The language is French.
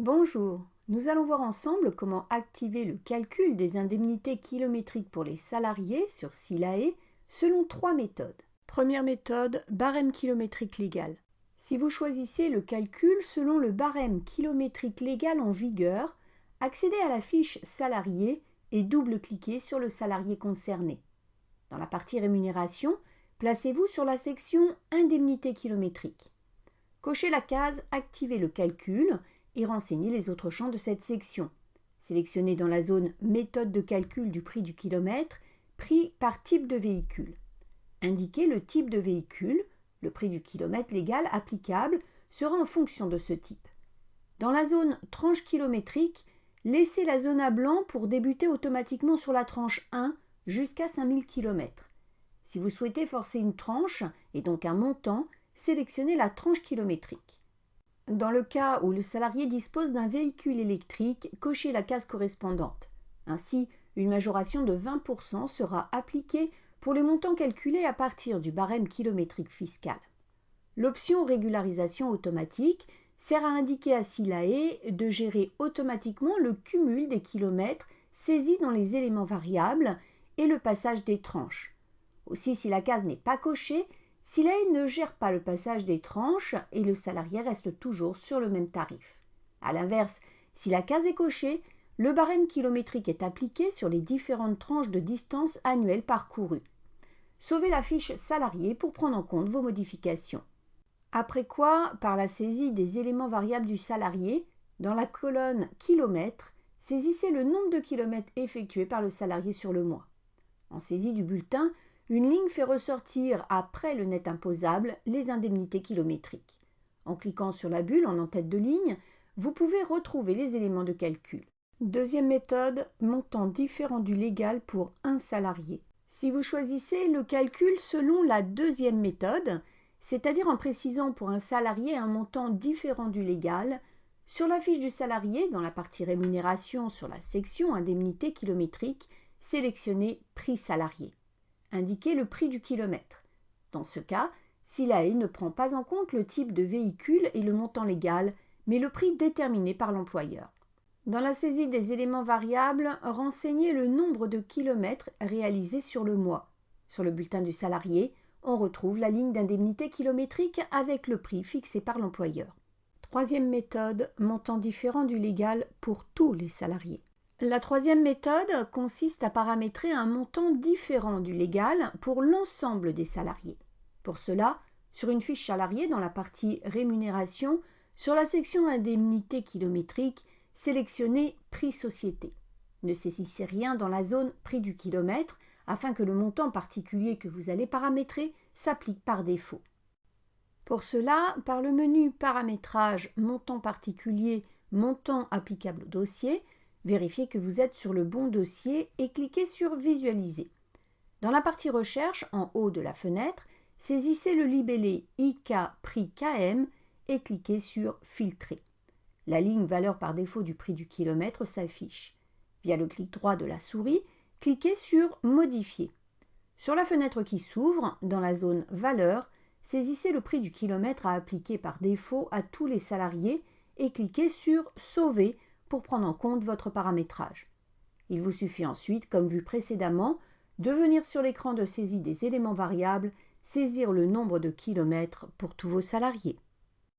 Bonjour, nous allons voir ensemble comment activer le calcul des indemnités kilométriques pour les salariés sur SILAE selon trois méthodes. Première méthode, barème kilométrique légal. Si vous choisissez le calcul selon le barème kilométrique légal en vigueur, accédez à la fiche salarié et double-cliquez sur le salarié concerné. Dans la partie rémunération, placez-vous sur la section indemnités kilométriques. Cochez la case activer le calcul et renseignez les autres champs de cette section. Sélectionnez dans la zone méthode de calcul du prix du kilomètre, prix par type de véhicule. Indiquez le type de véhicule, le prix du kilomètre légal applicable sera en fonction de ce type. Dans la zone tranche kilométrique, laissez la zone à blanc pour débuter automatiquement sur la tranche 1 jusqu'à 5000 km. Si vous souhaitez forcer une tranche et donc un montant, sélectionnez la tranche kilométrique. Dans le cas où le salarié dispose d'un véhicule électrique, cochez la case correspondante. Ainsi, une majoration de 20% sera appliquée pour les montants calculés à partir du barème kilométrique fiscal. L'option régularisation automatique sert à indiquer à SILAE de gérer automatiquement le cumul des kilomètres saisis dans les éléments variables et le passage des tranches. Aussi, si la case n'est pas cochée, SILAE ne gère pas le passage des tranches et le salarié reste toujours sur le même tarif. A l'inverse, si la case est cochée, le barème kilométrique est appliqué sur les différentes tranches de distance annuelle parcourue. Sauvez la fiche salarié pour prendre en compte vos modifications. Après quoi, par la saisie des éléments variables du salarié, dans la colonne kilomètres, saisissez le nombre de kilomètres effectués par le salarié sur le mois. En saisie du bulletin, une ligne fait ressortir après le net imposable les indemnités kilométriques. En cliquant sur la bulle en tête de ligne, vous pouvez retrouver les éléments de calcul. Deuxième méthode, montant différent du légal pour un salarié. Si vous choisissez le calcul selon la deuxième méthode, c'est-à-dire en précisant pour un salarié un montant différent du légal, sur la fiche du salarié, dans la partie rémunération sur la section indemnité kilométrique, sélectionnez prix salarié. Indiquez le prix du kilomètre. Dans ce cas, SILAE ne prend pas en compte le type de véhicule et le montant légal, mais le prix déterminé par l'employeur. Dans la saisie des éléments variables, renseignez le nombre de kilomètres réalisés sur le mois. Sur le bulletin du salarié, on retrouve la ligne d'indemnité kilométrique avec le prix fixé par l'employeur. Troisième méthode, montant différent du légal pour tous les salariés. La troisième méthode consiste à paramétrer un montant différent du légal pour l'ensemble des salariés. Pour cela, sur une fiche salarié dans la partie rémunération, sur la section indemnité kilométrique, sélectionnez prix société. Ne saisissez rien dans la zone prix du kilomètre afin que le montant particulier que vous allez paramétrer s'applique par défaut. Pour cela, par le menu paramétrage montant particulier, montant applicable au dossier, vérifiez que vous êtes sur le bon dossier et cliquez sur Visualiser. Dans la partie Recherche, en haut de la fenêtre, saisissez le libellé IK prix KM et cliquez sur Filtrer. La ligne valeur par défaut du prix du kilomètre s'affiche. Via le clic droit de la souris, cliquez sur Modifier. Sur la fenêtre qui s'ouvre, dans la zone Valeur, saisissez le prix du kilomètre à appliquer par défaut à tous les salariés et cliquez sur Sauver pour prendre en compte votre paramétrage. Il vous suffit ensuite, comme vu précédemment, de venir sur l'écran de saisie des éléments variables, saisir le nombre de kilomètres pour tous vos salariés.